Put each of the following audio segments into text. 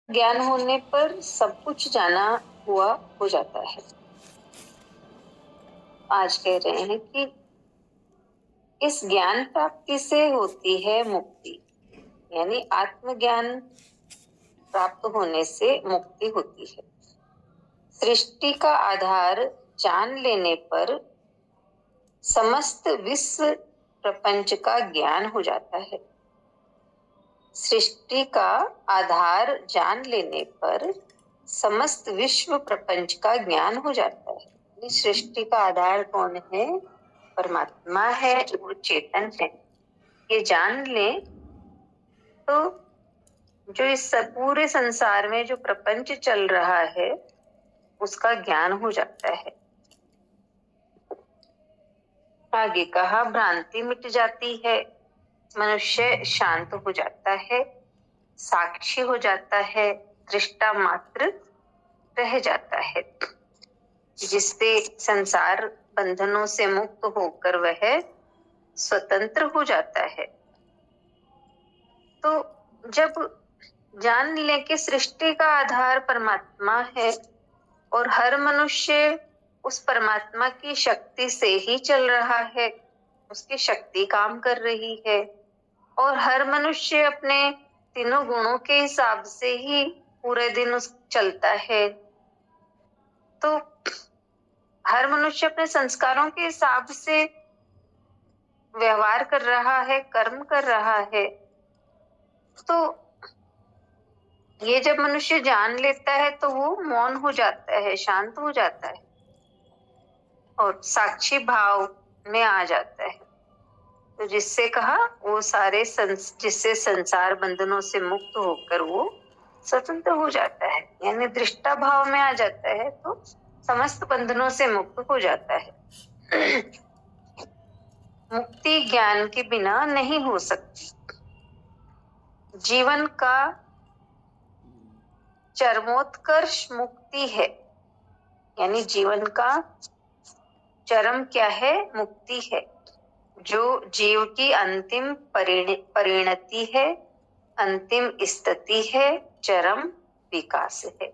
ज्ञान होने पर सब कुछ जाना हुआ हो जाता है। आज कह रहे हैं कि इस ज्ञान प्राप्ति से होती है मुक्ति, यानी आत्मज्ञान प्राप्त होने से मुक्ति होती है। सृष्टि का आधार जान लेने पर समस्त विश्व प्रपंच का ज्ञान हो जाता है। सृष्टि का आधार जान लेने पर समस्त विश्व प्रपंच का ज्ञान हो जाता है। सृष्टि का आधार कौन है? परमात्मा है, वो चेतन है। ये जान ले तो जो इस पूरे संसार में जो प्रपंच चल रहा है उसका ज्ञान हो जाता है। आगे कहा, भ्रांति मिट जाती है, मनुष्य शांत हो जाता है, साक्षी हो जाता है, दृष्टा मात्र रह जाता है, जिससे संसार बंधनों से मुक्त होकर वह स्वतंत्र हो जाता है। तो जब जान लें कि सृष्टि का आधार परमात्मा है और हर मनुष्य उस परमात्मा की शक्ति से ही चल रहा है, उसकी शक्ति काम कर रही है और हर मनुष्य अपने तीनों गुणों के हिसाब से ही पूरे दिन उस चलता है, तो हर मनुष्य अपने संस्कारों के हिसाब से व्यवहार कर रहा है, कर्म कर रहा है। तो ये जब मनुष्य जान लेता है तो वो मौन हो जाता है, शांत हो जाता है और साक्षी भाव में आ जाता है। तो जिससे कहा वो सारे जिससे संसार बंधनों से मुक्त होकर वो स्वतंत्र हो जाता है, यानी दृष्टा भाव में आ जाता है तो समस्त बंधनों से मुक्त हो जाता है। मुक्ति ज्ञान के बिना नहीं हो सकती। जीवन का चरमोत्कर्ष मुक्ति है, यानी जीवन का चरम क्या है? मुक्ति है, जो जीव की अंतिम परिणति है, अंतिम स्थिति है, चरम विकास है।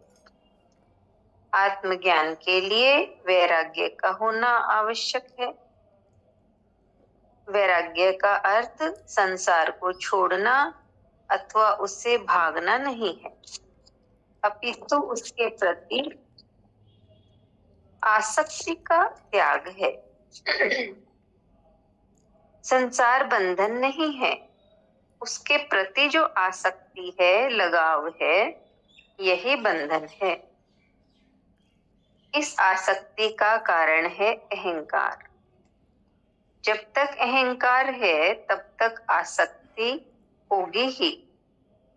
आत्मज्ञान के लिए वैराग्य का होना आवश्यक है। वैराग्य का अर्थ संसार को छोड़ना अथवा उससे भागना नहीं है, अपितु उसके प्रति आसक्ति का त्याग है। संसार बंधन नहीं है, उसके प्रति जो आसक्ति है, लगाव है, यही बंधन है। इस आसक्ति का कारण है अहंकार। जब तक अहंकार है तब तक आसक्ति होगी ही,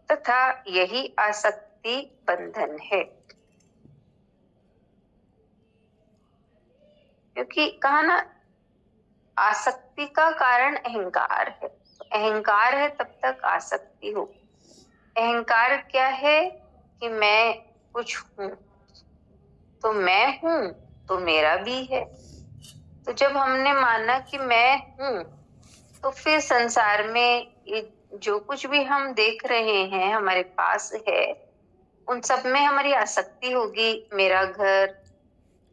तथा यही आसक्ति बंधन है। क्योंकि कहा ना, आसक्ति का कारण अहंकार है, तो अहंकार है तब तक आसक्ति होगी। अहंकार क्या है? कि मैं कुछ हूं, तो मैं हूं तो मेरा भी है। तो जब हमने माना कि मैं हूं, तो फिर संसार में जो कुछ भी हम देख रहे हैं हमारे पास है, उन सब में हमारी आसक्ति होगी। मेरा घर,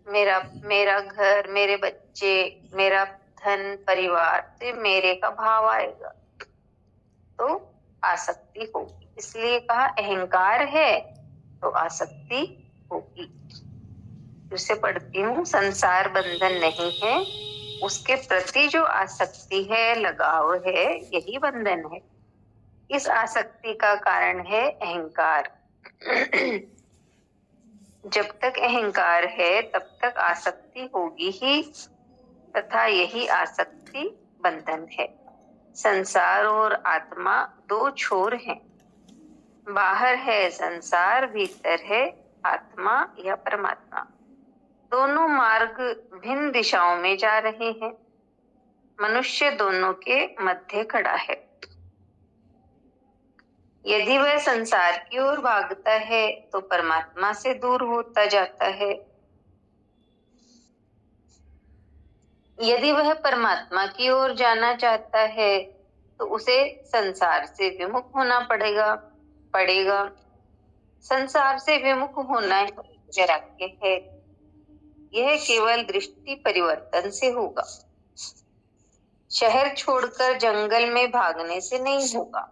मेरा घर, मेरे बच्चे, मेरा धन, परिवार, तो मेरे का भाव आएगा, तो आसक्ति होगी। इसलिए कहा अहंकार है तो आसक्ति होगी। उसे पढ़ती हूँ, संसार बंधन नहीं है, उसके प्रति जो आसक्ति है, लगाव है, यही बंधन है। इस आसक्ति का कारण है अहंकार। जब तक अहंकार है तब तक आसक्ति होगी ही, तथा यही आसक्ति बंधन है। संसार और आत्मा दो छोर हैं। बाहर है संसार, भीतर है आत्मा या परमात्मा। दोनों मार्ग भिन्न दिशाओं में जा रहे हैं। मनुष्य दोनों के मध्य खड़ा है। यदि वह संसार की ओर भागता है तो परमात्मा से दूर होता जाता है। यदि वह परमात्मा की ओर जाना चाहता है तो उसे संसार से विमुख होना पड़ेगा। संसार से विमुख होना ही वैराग्य है। यह केवल दृष्टि परिवर्तन से होगा। शहर छोड़कर जंगल में भागने से नहीं होगा।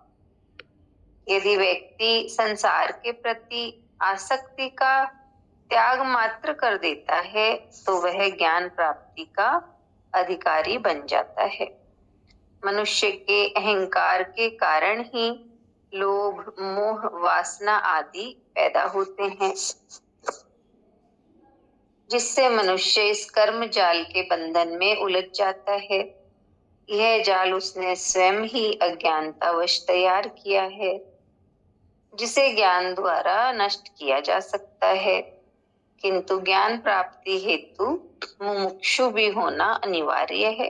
यदि व्यक्ति संसार के प्रति आसक्ति का त्याग मात्र कर देता है तो वह ज्ञान प्राप्ति का अधिकारी बन जाता है। मनुष्य के अहंकार के कारण ही लोभ, मोह, वासना आदि पैदा होते हैं, जिससे मनुष्य इस कर्म जाल के बंधन में उलझ जाता है। यह जाल उसने स्वयं ही अज्ञानतावश तैयार किया है, जिसे ज्ञान द्वारा नष्ट किया जा सकता है, किंतु ज्ञान प्राप्ति हेतु मुमुक्षु भी होना अनिवार्य है,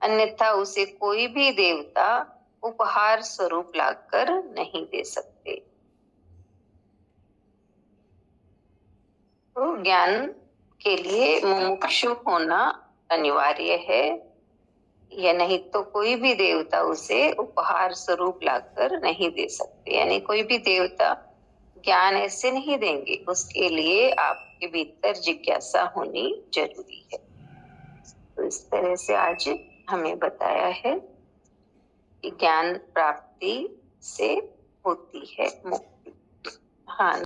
अन्यथा उसे कोई भी देवता उपहार स्वरूप लाकर नहीं दे सकते। तो ज्ञान के लिए मुमुक्षु होना अनिवार्य है, या नहीं तो कोई भी देवता उसे उपहार स्वरूप लाकर नहीं दे सकते। यानी कोई भी देवता ज्ञान ऐसे नहीं देंगे, उसके लिए आपके भीतर जिज्ञासा होनी जरूरी है। तो इस तरह से आज हमें बताया है कि ज्ञान प्राप्ति से होती है मुक्ति। हाँ।